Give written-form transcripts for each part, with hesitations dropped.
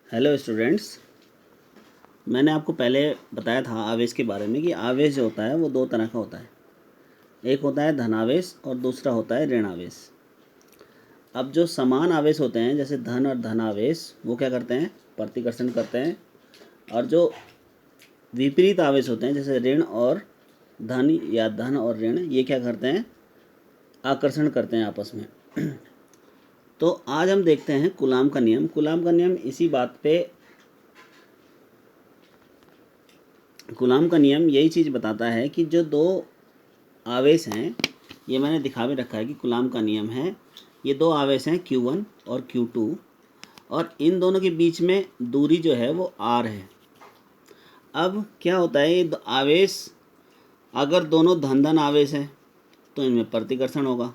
Hello students, मैंने आपको पहले बताया था आवेश के बारे में कि आवेश जो होता है वो दो तरह का होता है। एक होता है धनावेश और दूसरा होता है ऋण आवेश। अब जो समान आवेश होते हैं जैसे धन और धनावेश वो क्या करते हैं, प्रतिकर्षण करते हैं। और जो विपरीत आवेश होते हैं जैसे ऋण और धन या धन और ऋण, ये क्या करते हैं, आकर्षण करते हैं आपस में। तो आज हम देखते हैं कूलाम का नियम। कूलाम का नियम इसी बात पे, कूलाम का नियम यही चीज़ बताता है कि जो दो आवेश हैं, ये मैंने दिखा भी रखा है कि कूलाम का नियम है, ये दो आवेश हैं Q1 और Q2, और इन दोनों के बीच में दूरी जो है वो R है। अब क्या होता है, ये आवेश अगर दोनों धन धन आवेश हैं तो इनमें प्रतिकर्षण होगा,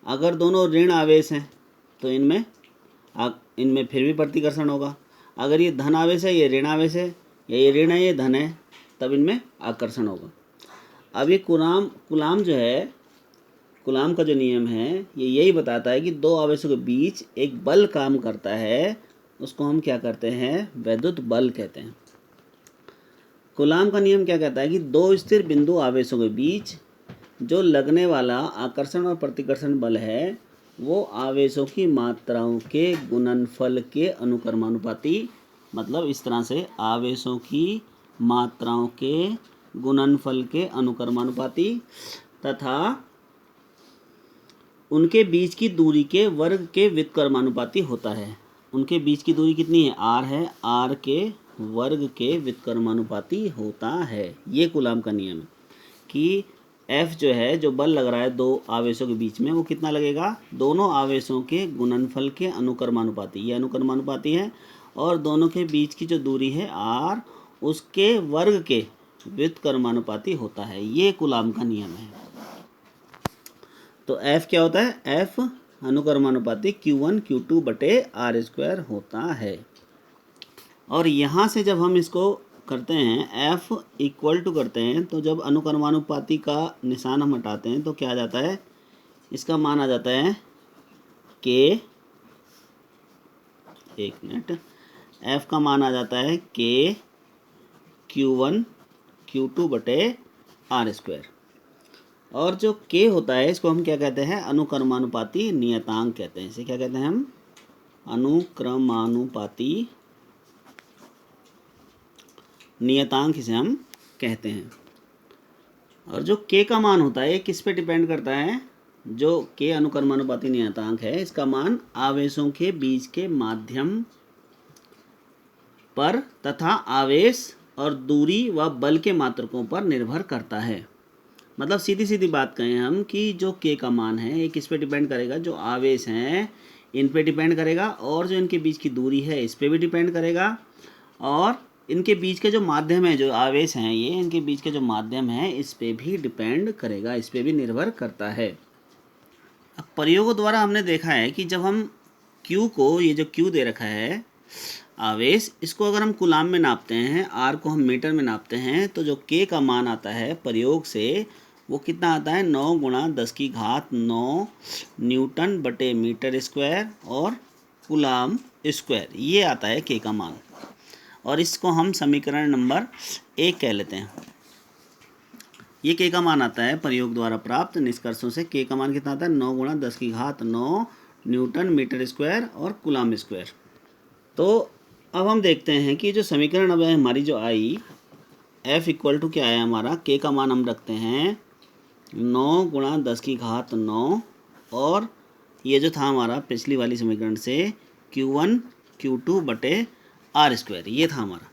अगर दोनों ऋण आवेश हैं तो इनमें फिर भी प्रतिकर्षण होगा। अगर ये धन आवेश है, ये ऋण आवेश है, या ये ऋण है ये धन है, तब इनमें आकर्षण होगा। अब ये कूलाम जो है, कूलाम का जो नियम है ये यही बताता है कि दो आवेशों के बीच एक बल काम करता है, उसको हम क्या करते हैं, वैद्युत बल कहते हैं। कूलाम का नियम क्या कहता है कि दो स्थिर बिंदु आवेशों के बीच जो लगने वाला आकर्षण और प्रतिकर्षण बल है वो आवेशों की मात्राओं के गुणनफल के अनुक्रमानुपाती, मतलब इस तरह से आवेशों की मात्राओं के गुणनफल के अनुक्रमानुपाती तथा उनके बीच की दूरी के वर्ग के व्युत्क्रमानुपाती होता है। उनके बीच की दूरी कितनी है, r है, r के वर्ग के व्युत्क्रमानुपाती होता है। ये कूलाम का नियम है कि F जो है, जो बल लग रहा है दो आवेशों के बीच में, वो कितना लगेगा, दोनों आवेशों के गुणनफल के अनुक्रमानुपाती, ये अनुक्रमानुपाती है, और दोनों के बीच की जो दूरी है r, उसके वर्ग के व्युत्क्रमानुपाती होता है। ये कूलाम का नियम है। तो F क्या होता है, F अनुक्रमानुपाती Q1 Q2 बटे R² होता है। और यहाँ से जब हम इसको करते हैं, F इक्वल टू करते हैं, तो जब अनुक्रमानुपाती का निशान हम हटाते हैं तो क्या आ जाता है, इसका मान आ जाता है K, एक मिनट, F का मान आ जाता है K Q1 Q2 बटे R²। और जो K होता है इसको हम क्या कहते हैं, अनुक्रमानुपाती नियतांक कहते हैं। इसे क्या कहते हैं हम, अनुक्रमानुपाती नियतांक इसे हम कहते हैं। और जो K का मान होता है किस पे डिपेंड करता है, जो K अनुक्रमानुपाती नियतांक है इसका मान आवेशों के बीच के माध्यम पर तथा आवेश और दूरी व बल के मात्रकों पर निर्भर करता है। मतलब सीधी सीधी बात कहें हम कि जो K का मान है ये किस पे डिपेंड करेगा, जो आवेश हैं इन पे डिपेंड करेगा, और जो इनके बीच की दूरी है इस पे भी डिपेंड करेगा, और इनके बीच के जो माध्यम है, जो आवेश हैं ये, इनके बीच के जो माध्यम है इस पे भी डिपेंड करेगा, इस पे भी निर्भर करता है। अब प्रयोगों द्वारा हमने देखा है कि जब हम Q को, ये जो Q दे रखा है आवेश, इसको अगर हम कूलाम में नापते हैं, R को हम मीटर में नापते हैं, तो जो K का मान आता है प्रयोग से वो कितना आता है, 9 × 10⁹ न्यूटन बटे मीटर स्क्वायर और कूलाम स्क्वायर, ये आता है K का मान। और इसको हम समीकरण नंबर 1 कह लेते हैं। ये K का मान आता है प्रयोग द्वारा प्राप्त निष्कर्षों से। K का मान कितना आता है, 9 × 10⁹ न्यूटन मीटर स्क्वायर और कूलाम स्क्वायर। तो अब हम देखते हैं कि जो समीकरण अब हमारी जो आई, F इक्वल टू क्या आया हमारा, K का मान हम रखते हैं 9 × 10⁹, और ये जो था हमारा पिछली वाली समीकरण से Q1 Q2 बटे R², ये था हमारा।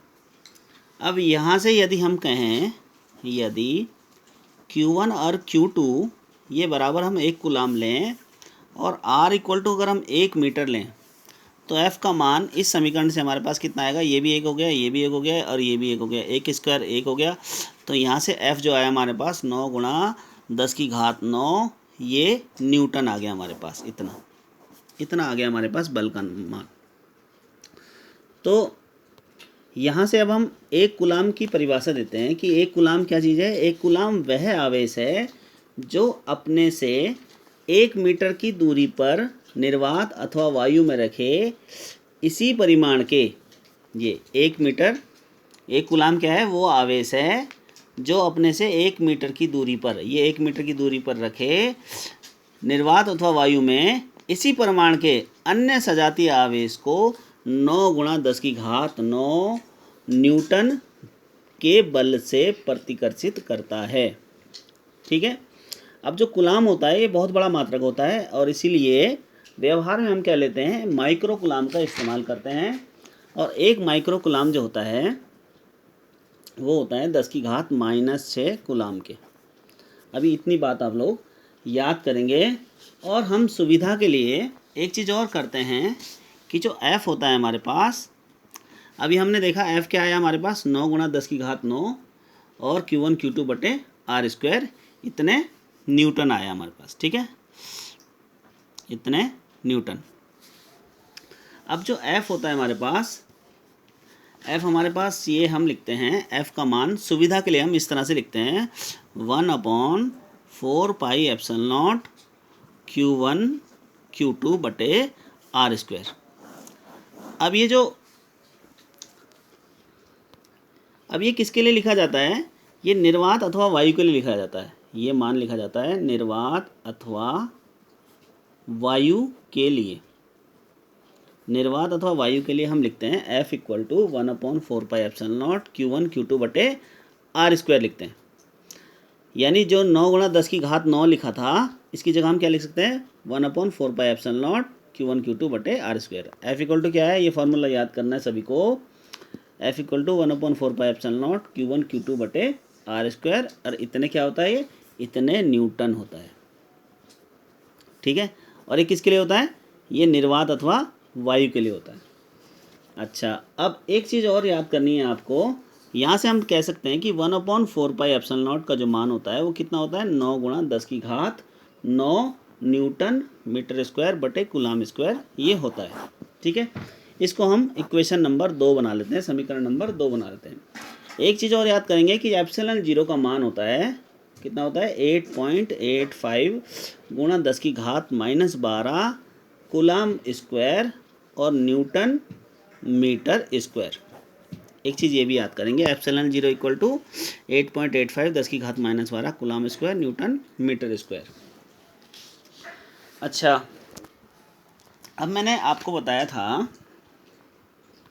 अब यहाँ से यदि हम कहें, यदि Q1 और Q2 ये बराबर हम 1 कूलाम लें और R इक्वल टू अगर हम 1 मीटर लें, तो F का मान इस समीकरण से हमारे पास कितना आएगा, ये भी 1 हो गया, ये भी 1 हो गया, और ये भी 1 हो गया, 1² 1 हो गया। तो यहाँ से F जो आया हमारे पास 9 × 10⁹, ये न्यूटन आ गया हमारे पास, इतना आ गया हमारे पास बल का मान। तो यहाँ से अब हम एक कूलाम की परिभाषा देते हैं कि एक कूलाम क्या चीज़ है। एक कूलाम वह आवेश है जो अपने से 1 मीटर की दूरी पर निर्वात अथवा वायु में रखे इसी परिमाण के ये 1 मीटर, 1 कूलाम क्या है, वो आवेश है जो अपने से 1 मीटर की दूरी पर, ये 1 मीटर की दूरी पर रखे निर्वात अथवा वायु में इसी परिमाण के अन्य सजातीय आवेश को 9 गुणा 10 की घात 9 न्यूटन के बल से प्रतिकर्षित करता है। ठीक है। अब जो कूलाम होता है ये बहुत बड़ा मात्रक होता है और इसीलिए व्यवहार में हम क्या लेते हैं, माइक्रो कूलाम का इस्तेमाल करते हैं। और एक माइक्रो कूलाम जो होता है वो होता है 10 की घात -6 कूलाम के। अभी इतनी बात आप लोग याद करेंगे। और हम सुविधा के लिए एक चीज़ और करते हैं कि जो F होता है हमारे पास, अभी हमने देखा F क्या आया हमारे पास, 9 गुणा 10 की घात 9 और Q1 Q2 बटे R स्क्वायर, इतने न्यूटन आया हमारे पास। ठीक है, इतने न्यूटन। अब जो F होता है हमारे पास, F हमारे पास ये हम लिखते हैं, F का मान सुविधा के लिए हम इस तरह से लिखते हैं 1/4 pi epsilon not Q1 Q2 बटे R स्क्वायर। अब ये किसके लिए लिखा जाता है, ये निर्वात अथवा वायु के लिए लिखा जाता है। ये मान लिखा जाता है निर्वात अथवा वायु के लिए। निर्वात अथवा वायु के लिए हम लिखते हैं F = 1/4 pi epsilon not Q1 Q2 बटे R स्क्वायर लिखते हैं। यानी जो 9 गुणा 10 की घात 9 लिखा था, इसकी जगह हम क्या लिख सकते हैं, 1/4 pi epsilon not Q1 Q2 बटे R स्क्वायर। F = क्या है, ये फॉर्मूला याद करना है सभी को। F = 1/4 pi epsilon not Q1 Q2 बटे R स्क्वायर। और इतने क्या होता है, ये इतने न्यूटन होता है। ठीक है। और ये किसके लिए होता है, ये निर्वात अथवा वायु के लिए होता है। अच्छा, अब एक चीज़ और याद करनी है आपको। यहाँ से हम कह सकते हैं कि 1/4 पाई एप्सिलॉन नॉट का जो मान होता है वो कितना होता है, 9 गुणा 10 की घात 9 न्यूटन मीटर स्क्वायर बटे कूलाम स्क्वायर, ये होता है। ठीक है। इसको हम इक्वेशन नंबर 2 बना लेते हैं, समीकरण नंबर 2 बना लेते हैं। एक चीज़ और याद करेंगे कि एप्सिलॉन 0 का मान होता है, कितना होता है, 8.85 गुणा 10 की घात -12 कूलाम स्क्वायर और न्यूटन मीटर स्क्वायर। एक चीज़ ये भी याद करेंगे, एप्सिलॉन 0 = 8.85 10 की घात -12 coulomb square newton metre square. अच्छा, अब मैंने आपको बताया था